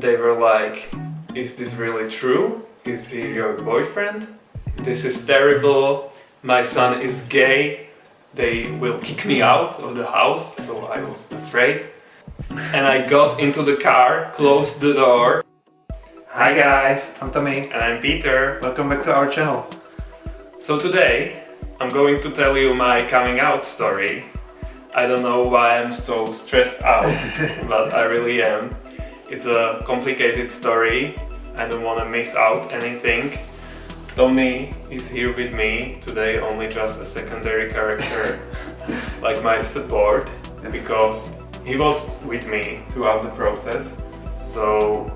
they were like, is this really true? Is he your boyfriend? This is terrible. My son is gay. They will kick me out of the house. So I was afraid. And I got into the car, closed the door. Hi guys, I'm Tommy. And I'm Peter. Welcome back to our channel. So today I'm going to tell you my coming out story. I don't know why I'm so stressed out, but I really am. It's a complicated story. I don't want to miss out anything. Tommy is here with me today, only just a secondary character, like my support, because he was with me throughout the process, so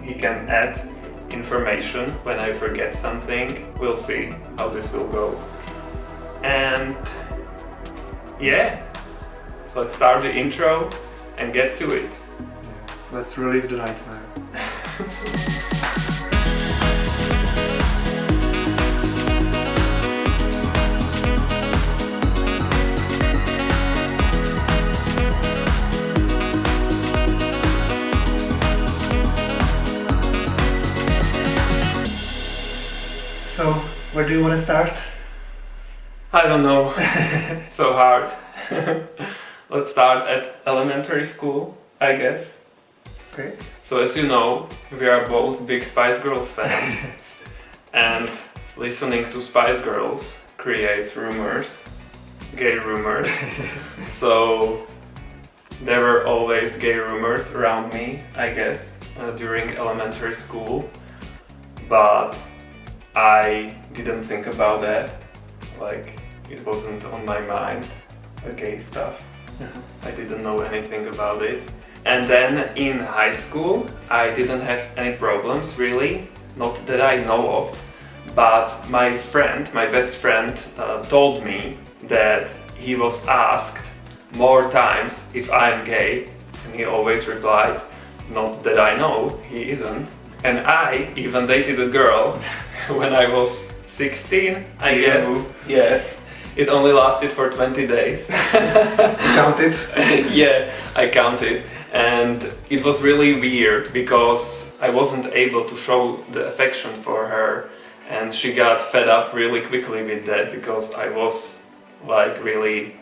he can add information when I forget something. We'll see how this will go. And yeah, let's start the intro and get to it. Let's relive the nightmare. So, where do you want to start? I don't know, it's so hard. Let's start at elementary school, I guess. Okay. So as you know, we are both big Spice Girls fans, and listening to Spice Girls creates rumors, gay rumors. So there were always gay rumors around me, I guess, during elementary school, but I didn't think about that, like it wasn't on my mind, the gay stuff. I didn't know anything about it. And then in high school I didn't have any problems really, not that I know of, but my friend, my best friend, told me that he was asked more times if I'm gay, and he always replied, not that I know, he isn't. And I even dated a girl when I was 16, I guess. Yeah. It only lasted for 20 days. Counted? Yeah, I counted. And it was really weird because I wasn't able to show the affection for her, and she got fed up really quickly with that because I was like really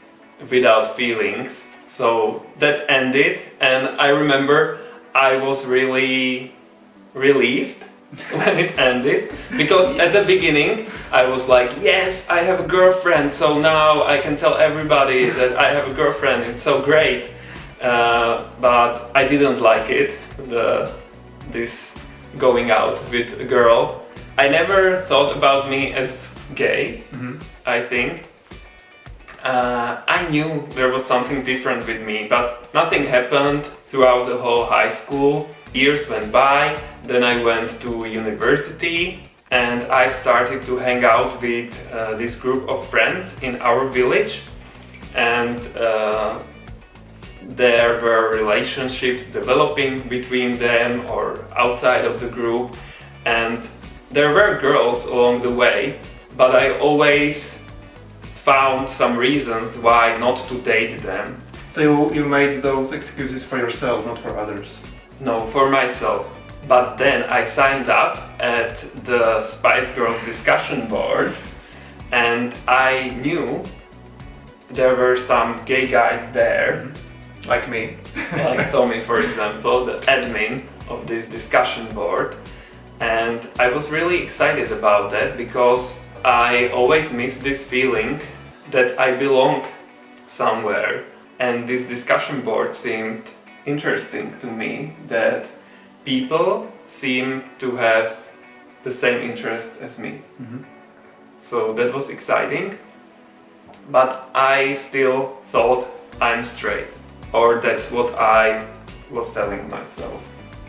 without feelings. So that ended, and I remember I was really relieved when it ended, because at the beginning I was like, yes, I have a girlfriend, so now I can tell everybody that I have a girlfriend, it's so great. But I didn't like it, this going out with a girl. I never thought about me as gay, I think. I knew there was something different with me, but nothing happened throughout the whole high school. Years went by, then I went to university and I started to hang out with this group of friends in our village, and there were relationships developing between them or outside of the group, and there were girls along the way, but I always found some reasons why not to date them. So you made those excuses for yourself, not for others? No, for myself. But then I signed up at the Spice Girls discussion board, and I knew there were some gay guys there. Like me. Like Tommy, for example, the admin of this discussion board. And I was really excited about that because I always miss this feeling that I belong somewhere. And this discussion board seemed interesting to me, that people seem to have the same interest as me. So that was exciting, but I still thought I'm straight, or that's what I was telling myself.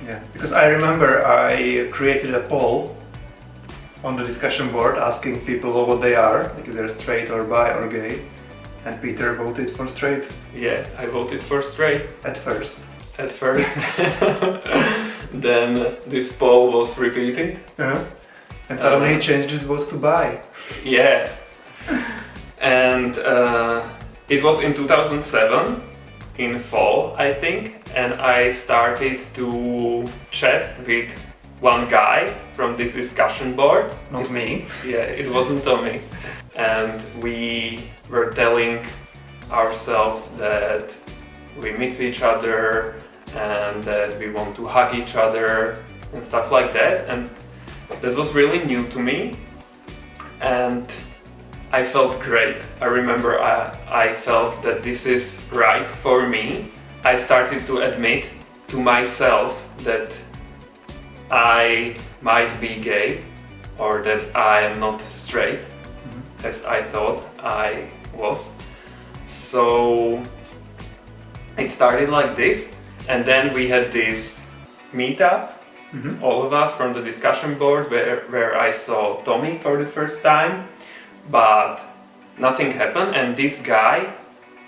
Yeah, because I remember I created a poll on the discussion board asking people what they are, like if they're straight or bi or gay, and Peter voted for straight. Yeah, I voted for straight. At first. Then this poll was repeated. And suddenly he changed his vote to bi. Yeah. And it was in 2007, in fall, I think, and I started to chat with one guy from this discussion board. Not me. Yeah, it wasn't Tommy. And we were telling ourselves that we miss each other and that we want to hug each other and stuff like that. And that was really new to me. And I felt great. I remember I felt that this is right for me. I started to admit to myself that I might be gay or that I am not straight, as I thought I was. So it started like this, and then we had this meetup, all of us from the discussion board, where I saw Tommy for the first time. But nothing happened, and this guy,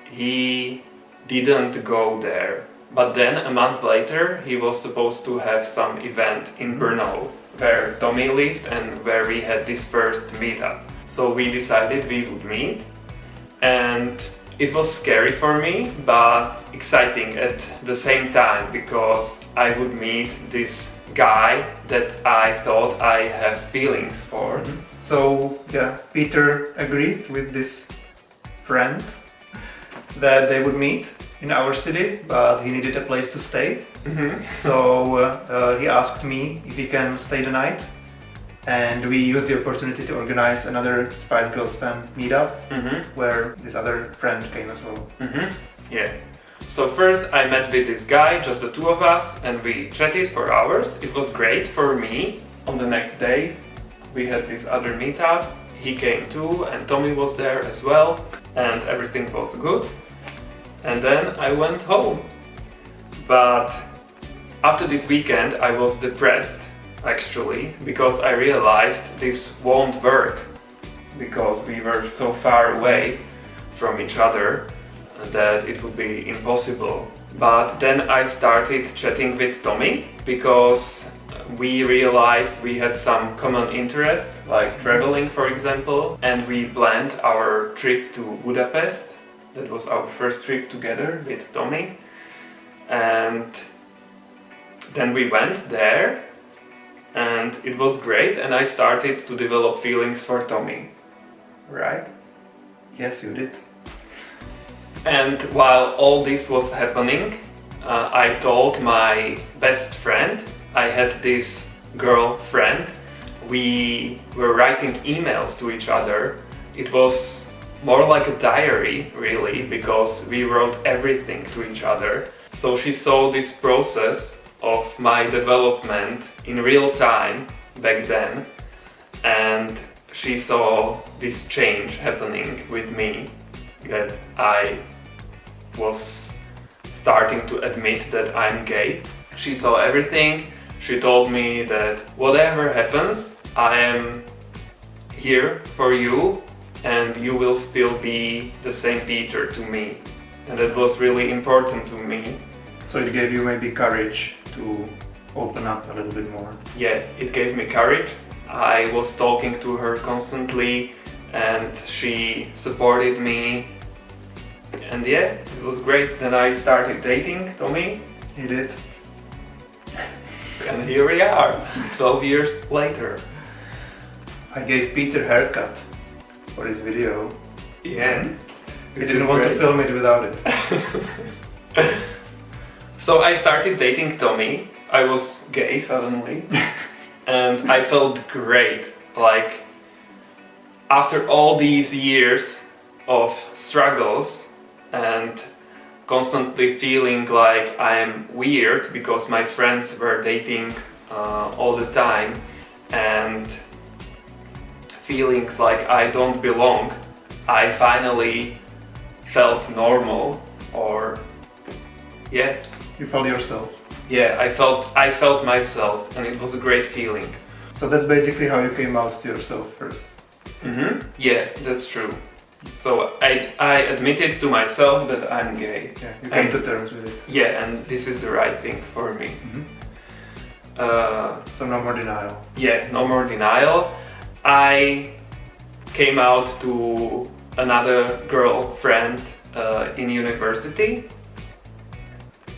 he didn't go there. But then a month later he was supposed to have some event in Brno where Tommy lived and where we had this first meetup. So we decided we would meet, and it was scary for me but exciting at the same time, because I would meet this guy that I thought I have feelings for. So yeah, Peter agreed with this friend that they would meet in our city, but he needed a place to stay. So he asked me if he can stay the night, and we used the opportunity to organize another Spice Girls fan meetup where this other friend came as well. Yeah. So first I met with this guy, just the two of us, and we chatted for hours. It was great for me. On the next day we had this other meetup. He came too, and Tommy was there as well, and everything was good. And then I went home. But after this weekend I was depressed, actually, because I realized this won't work, because we were so far away from each other that it would be impossible. But then I started chatting with Tommy, because we realized we had some common interests, like traveling, for example, and we planned our trip to Budapest. That was our first trip together with Tommy, and then we went there, and it was great, and I started to develop feelings for Tommy. Right? Yes, you did. And while all this was happening, I told my best friend, I had this girlfriend, we were writing emails to each other. It was more like a diary, really, because we wrote everything to each other. So she saw this process of my development in real time back then, and she saw this change happening with me, that I was starting to admit that I'm gay. She saw everything. She told me that whatever happens, I am here for you, and you will still be the same Peter to me. And that was really important to me. So it gave you maybe courage to open up a little bit more. Yeah, it gave me courage. I was talking to her constantly, and she supported me. And yeah, it was great. Then I started dating Tommy. You did. And here we are, 12 years later. I gave Peter a haircut for his video. Yeah. He didn't want to film it without it. So I started dating Tommy. I was gay suddenly. And I felt great. Like, after all these years of struggles and constantly feeling like I'm weird because my friends were dating all the time, and feelings like I don't belong, I finally felt normal, or yeah. You felt yourself. Yeah, I felt myself, and it was a great feeling. So that's basically how you came out to yourself first. Yeah, that's true. So I admitted to myself that I'm gay. Yeah, you came to terms with it. Yeah, and this is the right thing for me. So no more denial. Yeah, no more denial. I came out to another girlfriend in university,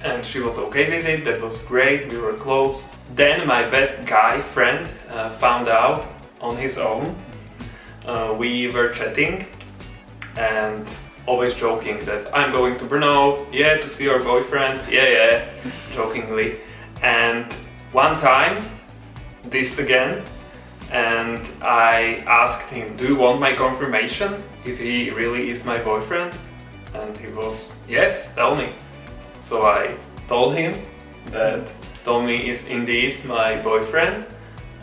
and she was okay with it. That was great, we were close. Then my best guy friend found out on his own. We were chatting and always joking that I'm going to Brno, yeah, to see your boyfriend, yeah, jokingly. And one time, this again, and I asked him, do you want my confirmation if he really is my boyfriend? And he was, yes, tell me. So I told him that Tommy is indeed my boyfriend,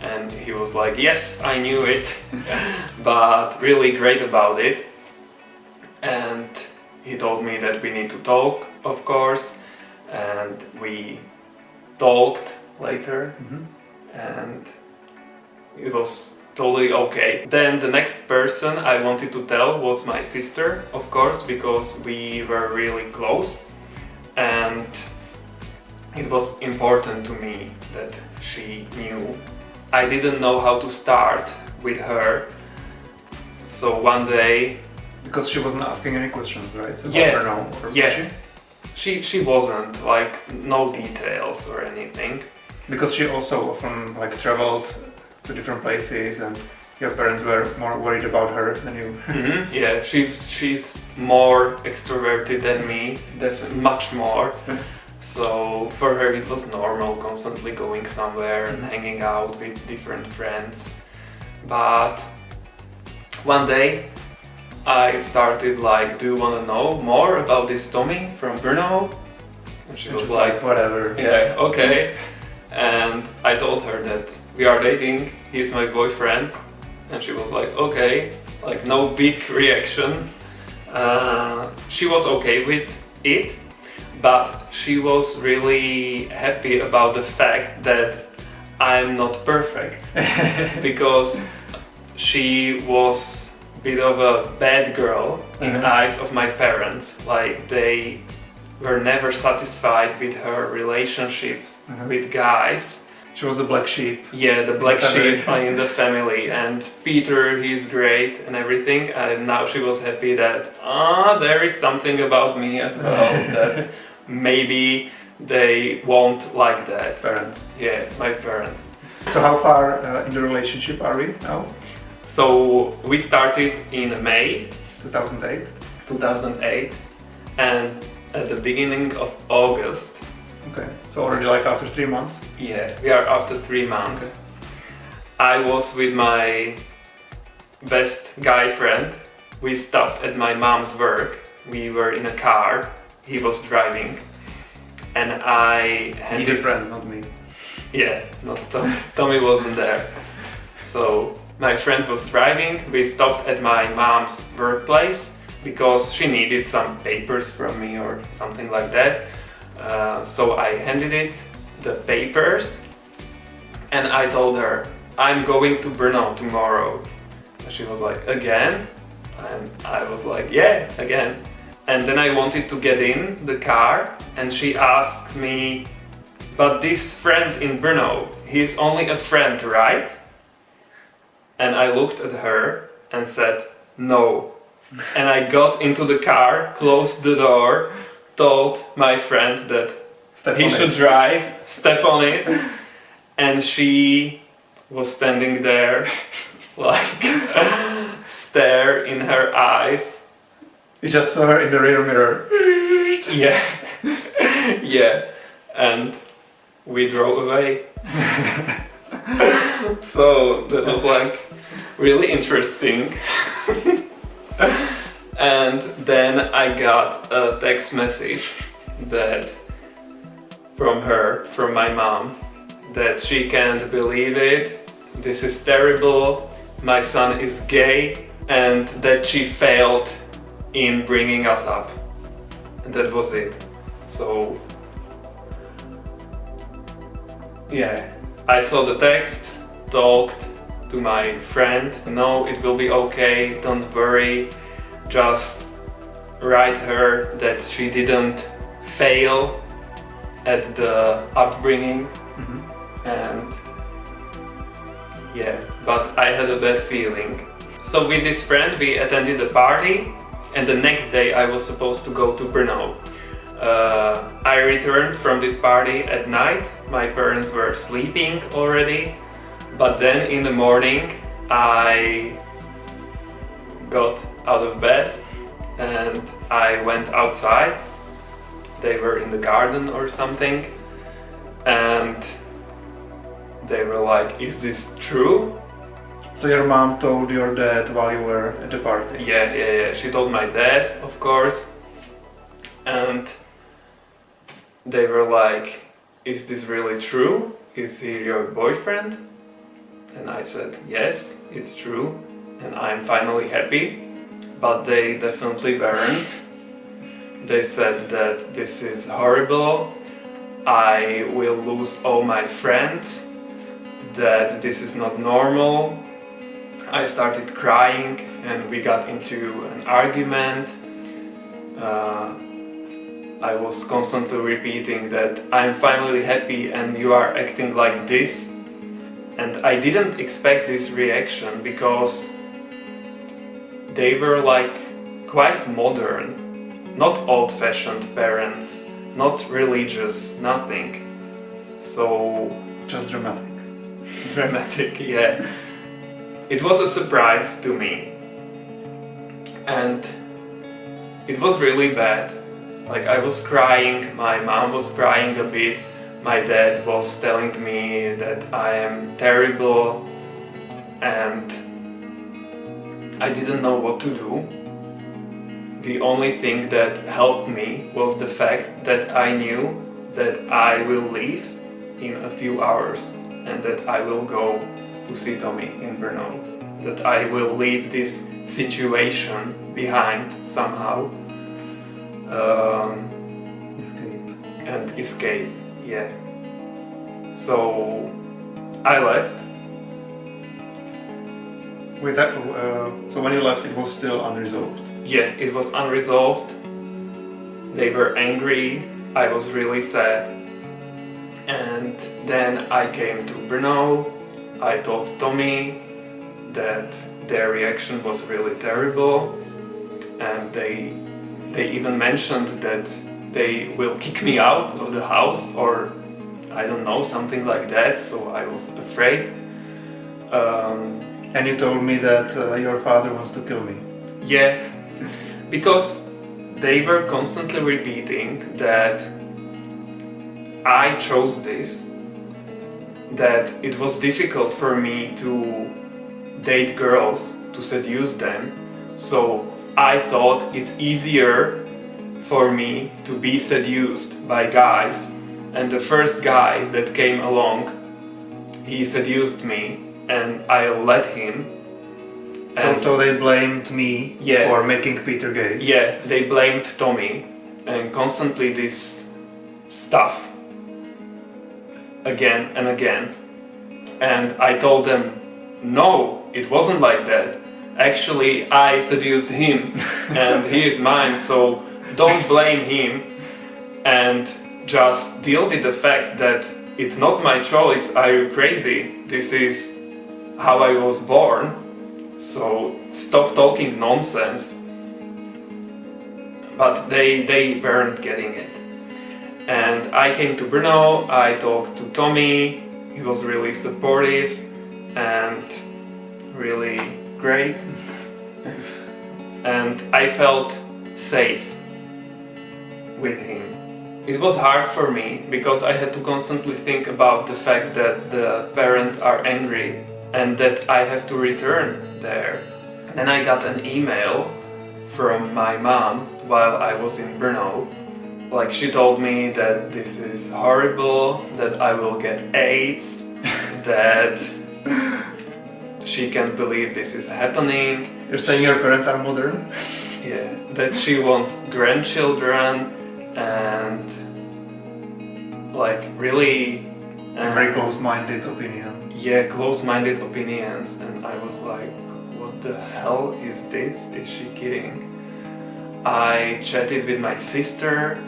and he was like, yes, I knew it, but really great about it. And he told me that we need to talk, of course, and we talked later, and it was totally okay. Then the next person I wanted to tell was my sister, of course, because we were really close, and it was important to me that she knew. I didn't know how to start with her, so one day... Because she wasn't asking any questions, right? About Yeah, Brno, or was yeah. She wasn't, like, no details or anything. Because she also often like traveled to different places, and your parents were more worried about her than you. Yeah, she's more extroverted than me, definitely much more. So for her it was normal, constantly going somewhere and hanging out with different friends. But one day I started like, do you want to know more about this Tommy from Brno? And she was like, whatever. yeah, okay. And I told her that we are dating, he's my boyfriend. And she was like, okay, like no big reaction. She was okay with it, but she was really happy about the fact that I'm not perfect. Because she was a bit of a bad girl in the eyes of my parents. Like, they were never satisfied with her relationship with guys. She was the black sheep. Yeah, the black family. sheep in the family. And Peter, he's great and everything. And now she was happy that there is something about me as well that maybe they won't like that. Parents. Yeah, my parents. So how far in the relationship are we now? So we started in May 2008. 2008, and at the beginning of August, Okay, so already like after 3 months. yeah, we are after 3 months. Okay. I was with my best guy friend. We stopped at my mom's work. We were in a car. He was driving, and I He handed... the friend, not me. Yeah, not Tommy. Tommy wasn't there. So my friend was driving. We stopped at my mom's workplace because she needed some papers from me or something like that. So I handed it the papers, and I told her, I'm going to Brno tomorrow. And she was like, again? And I was like, yeah, again. And then I wanted to get in the car, and she asked me, but this friend in Brno, he's only a friend, right? And I looked at her and said, no. And I got into the car, closed the door, told my friend that he should drive, step on it, and she was standing there, like, stare in her eyes. You just saw her in the rear mirror. Yeah, yeah, and we drove away. So that was like really interesting. And then I got a text message that from her, from my mom, that she can't believe it, this is terrible, my son is gay, and that she failed in bringing us up. And that was it. So yeah, I saw the text, talked to my friend, no, it will be okay, don't worry, just write her that she didn't fail at the upbringing. And yeah, but I had a bad feeling. So with this friend we attended a party, and the next day I was supposed to go to Brno. I returned from this party at night. My parents were sleeping already, but then in the morning I got out of bed and I went outside. They were in the garden or something, and they were like, "Is this true?" So your mom told your dad while you were at the party? Yeah. She told my dad, of course, and they were like, "Is this really true? Is he your boyfriend?" And I said, "Yes, it's true, and I'm finally happy." But they definitely weren't. They said that this is horrible, I will lose all my friends, that this is not normal. I started crying and we got into an argument. I was constantly repeating that I'm finally happy and you are acting like this. And I didn't expect this reaction because they were like quite modern, not old-fashioned parents, not religious, nothing. So Just dramatic. dramatic, yeah. It was a surprise to me, and it was really bad. Like, I was crying, my mom was crying a bit, my dad was telling me that I am terrible, and I didn't know what to do. The only thing that helped me was the fact that I knew that I will leave in a few hours and that I will go to see Tommy in Brno. That I will leave this situation behind somehow. Escape. And escape, yeah. So I left. With that, so when you left, it was still unresolved. Yeah, it was unresolved. They were angry. I was really sad. And then I came to Brno. I told Tommy that their reaction was really terrible, and they even mentioned that they will kick me out of the house, or I don't know, something like that. So I was afraid. And you told me that your father wants to kill me. Yeah, because they were constantly repeating that I chose this, that it was difficult for me to date girls, to seduce them, so I thought it's easier for me to be seduced by guys, and the first guy that came along, he seduced me and I let him. So they blamed me Yeah. for making Peter gay. Yeah, they blamed Tommy, and constantly this stuff again and again. And I told them, no, it wasn't like that. Actually, I seduced him and he is mine, so don't blame him and just deal with the fact that it's not my choice. Are you crazy? This is how I was born. So stop talking nonsense. But they weren't getting it. And I came to Brno, I talked to Tommy, he was really supportive and really great. And I felt safe with him. It was hard for me because I had to constantly think about the fact that the parents are angry and that I have to return there. Then I got an email from my mom while I was in Brno. Like, she told me that this is horrible, that I will get AIDS, that she can't believe this is happening. You're saying your parents are modern? Yeah, that she wants grandchildren and like really Very close-minded opinion. yeah, close-minded opinions, and I was like, what the hell is this? Is she kidding? I chatted with my sister.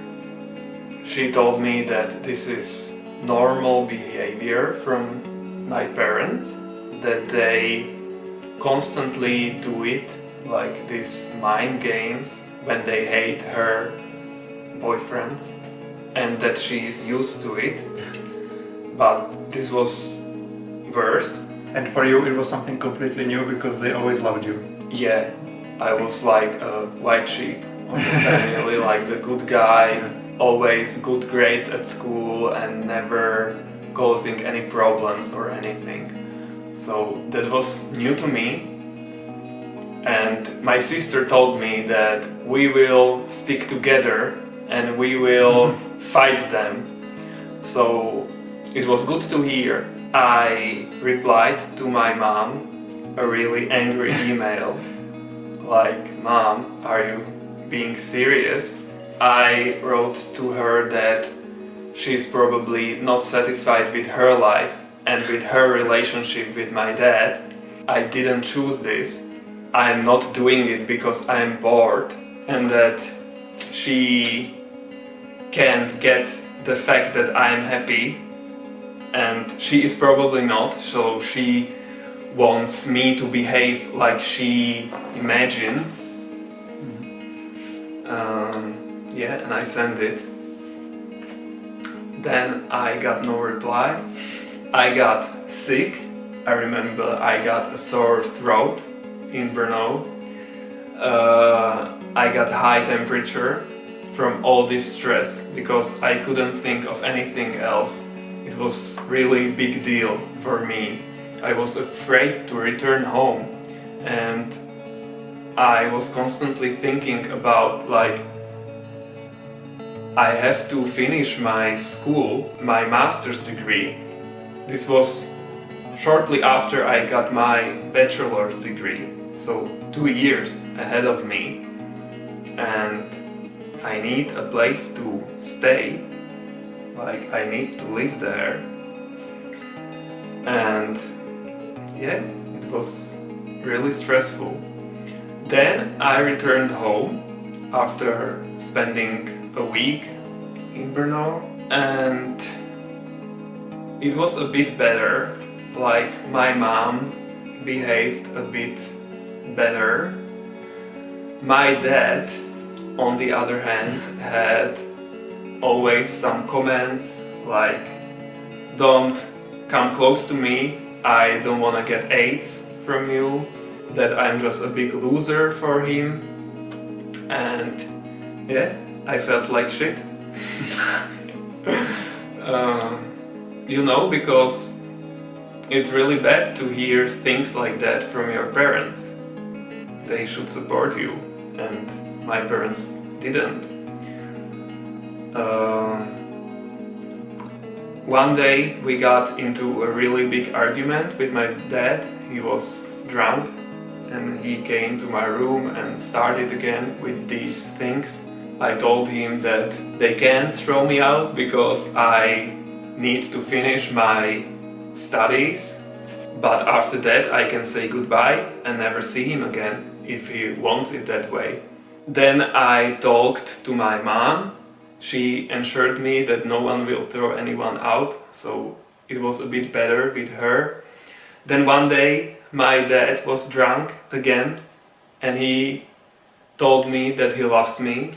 She told me that this is normal behavior from my parents, that they constantly do it, like these mind games when they hate her boyfriends and that she is used to it. But this was worse. And for you, it was something completely new because they always loved you. Yeah, I was like a white sheep of the family, like the good guy, always good grades at school and never causing any problems or anything. So that was new to me. And my sister told me that we will stick together and we will fight them. So it was good to hear. I replied to my mom a really angry email, like, "Mom, are you being serious?" I wrote to her that she's probably not satisfied with her life and with her relationship with my dad. I didn't choose this. I'm not doing it because I'm bored, and that she can't get the fact that I'm happy, and she is probably not, so she wants me to behave like she imagines. Yeah, and I sent it. Then I got no reply. I got sick. I remember I got a sore throat in Brno. I got high temperature from all this stress because I couldn't think of anything else. It was really big deal for me. I was afraid to return home, and I was constantly thinking about, like, I have to finish my school, my master's degree. This was shortly after I got my bachelor's degree, so 2 years ahead of me, and I need a place to stay, like I need to live there. And yeah, it was really stressful. Then I returned home after spending a week in Brno, and it was a bit better. Like, my mom behaved a bit better. My dad, on the other hand, had always some comments like, "Don't come close to me, I don't want to get AIDS from you," that I'm just a big loser for him. And yeah, I felt like shit. Because it's really bad to hear things like that from your parents. They should support you, and my parents didn't. One day we got into a really big argument with my dad. He was drunk and he came to my room and started again with these things. I told him that they can't throw me out because I need to finish my studies, but after that I can say goodbye and never see him again if he wants it that way. Then I talked to my mom. She assured me that no one will throw anyone out, so it was a bit better with her. Then one day my dad was drunk again and he told me that he loves me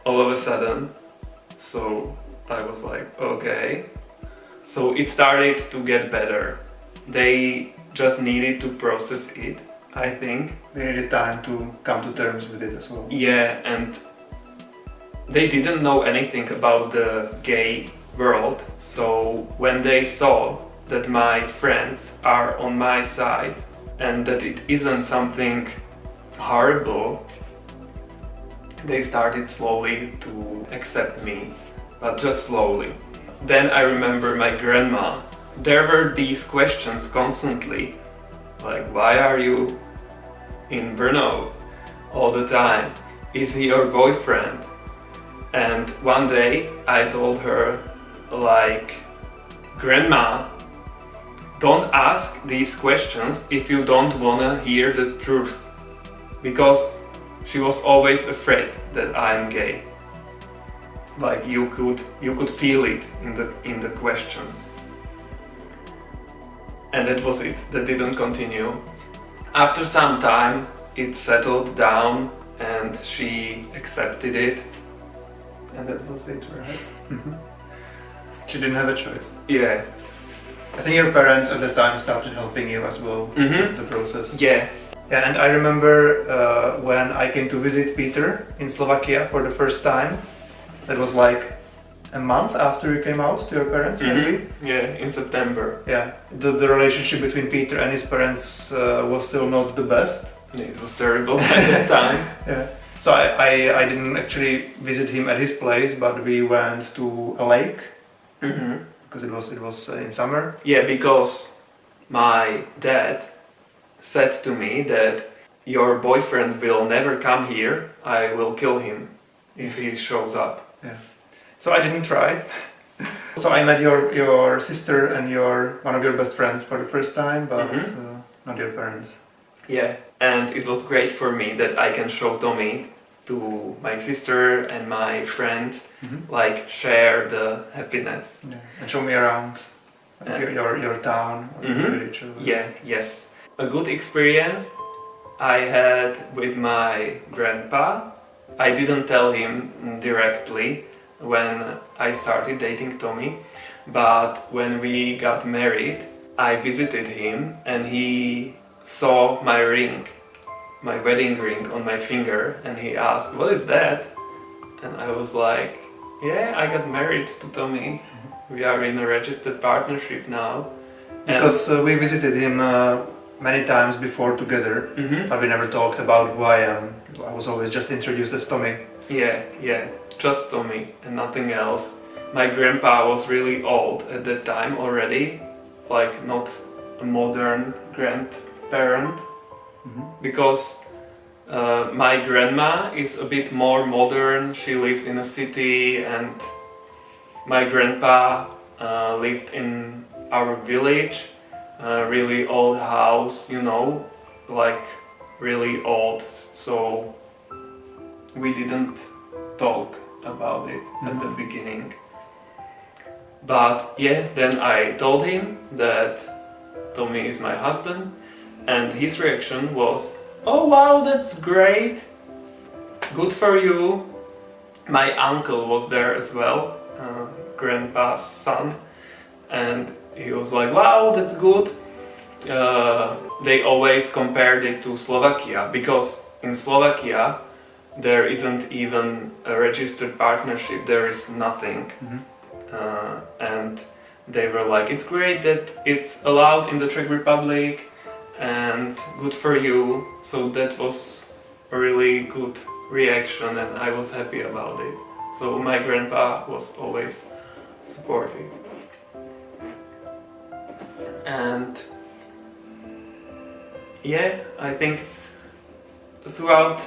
all of a sudden. So I was like, okay. So it started to get better. They just needed to process it, I think. They needed time to come to terms with it as well. Yeah, and they didn't know anything about the gay world, so when they saw that my friends are on my side and that it isn't something horrible, they started slowly to accept me, but just slowly. Then I remember my grandma. There were these questions constantly, like, why are you in Brno all the time? Is he your boyfriend? And one day I told her, like, Grandma, don't ask these questions if you don't wanna hear the truth. Because she was always afraid that I'm gay. Like, you could feel it in the questions. And that was it. That didn't continue. After some time it settled down and she accepted it. and that was it, right? She didn't have a choice. Yeah. I think your parents at the time started helping you as well with the process. Yeah. Yeah, and I remember when I came to visit Peter in Slovakia for the first time. That was like a month after you came out to your parents, maybe? Yeah, in September. Yeah, the relationship between Peter and his parents was still not the best. Yeah, it was terrible at that time. Yeah. So I didn't actually visit him at his place, but we went to a lake because it was in summer. Yeah, because my dad said to me that your boyfriend will never come here. I will kill him if he shows up. Yeah. So I didn't try. So I met your sister and one of your best friends for the first time, but not your parents. Yeah, and it was great for me that I can show Tommy to my sister and my friend, like share the happiness. Yeah. And show me around your town or your village. Yeah, yes. A good experience I had with my grandpa. I didn't tell him directly when I started dating Tommy, but when we got married, I visited him and he saw my ring, my wedding ring on my finger, and he asked, "What is that?" And I was like, "Yeah, I got married to Tommy. We are in a registered partnership now." Because we visited him many times before together, but we never talked about who I am. I was always just introduced as Tommy. Yeah, just Tommy and nothing else. My grandpa was really old at that time already, like not a modern grandparent, because my grandma is a bit more modern. She lives in a city, and my grandpa lived in our village, really old house, like really old, so we didn't talk about it at the beginning. But yeah, then I told him that Tommy is my husband, and his reaction was, "Oh wow, that's great, good for you." My uncle was there as well, grandpa's son, and he was like, "Wow, that's good." They always compared it to Slovakia, because in Slovakia there isn't even a registered partnership, there is nothing. And they were like, "It's great that it's allowed in the Czech Republic and good for you." So that was a really good reaction, and I was happy about it. So my grandpa was always supportive. And yeah, I think throughout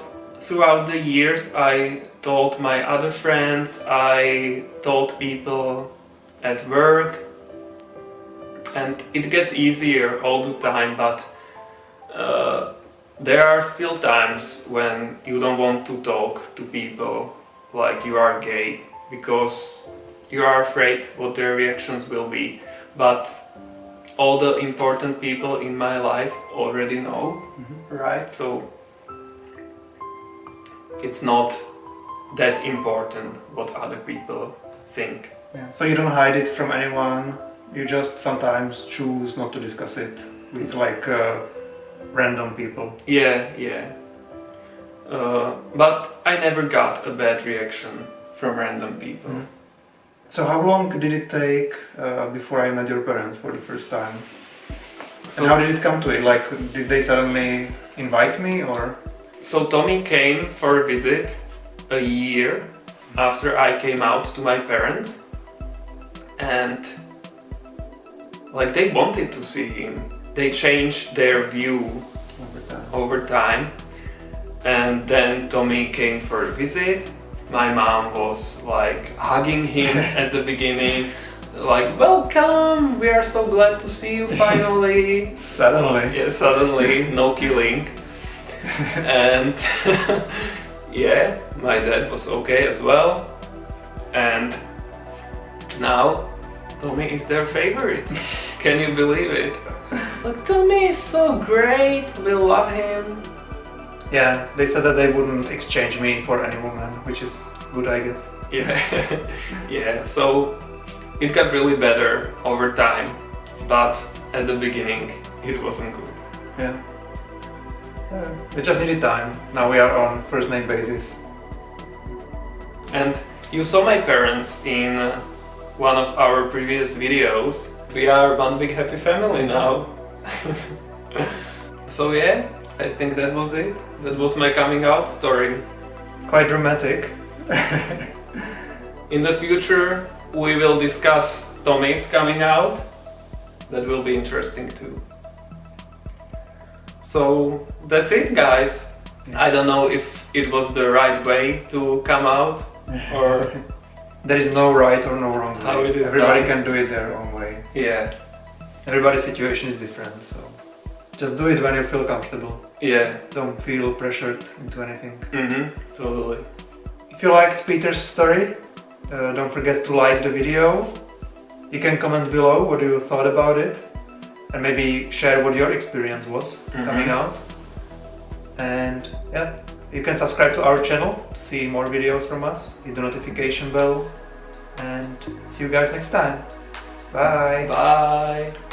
the years I told my other friends, I told people at work, and it gets easier all the time, but there are still times when you don't want to talk to people like you are gay, because you are afraid what their reactions will be. But all the important people in my life already know, right? So it's not that important what other people think. Yeah. So you don't hide it from anyone, you just sometimes choose not to discuss it with like random people. Yeah. But I never got a bad reaction from random people. So how long did it take before I met your parents for the first time? So, and how did it come to it? Like, did they suddenly invite me, or? So Tommy came for a visit a year after I came out to my parents, and like they wanted to see him. They changed their view over time, and then Tommy came for a visit. My mom was like hugging him at the beginning, like, "Welcome, we are so glad to see you finally." Suddenly. Yeah, suddenly, no killing. And yeah, my dad was okay as well. And now Tommy is their favorite. Can you believe it? Like, Tommy is so great, we love him. Yeah, they said that they wouldn't exchange me for any woman, which is good, I guess. Yeah, yeah. So it got really better over time, but at the beginning it wasn't good. Yeah. We just needed time. Now we are on first name basis. And you saw my parents in one of our previous videos. We are one big happy family now. So yeah, I think that was it. That was my coming out story. Quite dramatic. In the future we will discuss Tommy's coming out. That will be interesting too. So that's it, guys. I don't know if it was the right way to come out or There is no right or no wrong way. How it is Everybody done. can do it their own way. yeah, Everybody's situation is different, so just do it when you feel comfortable. yeah. Don't feel pressured into anything. Totally. If you liked Peter's story, don't forget to like the video. You can comment below what you thought about it, and maybe share what your experience was coming out. And yeah, you can subscribe to our channel to see more videos from us, hit the notification bell, and see you guys next time. Bye! Bye.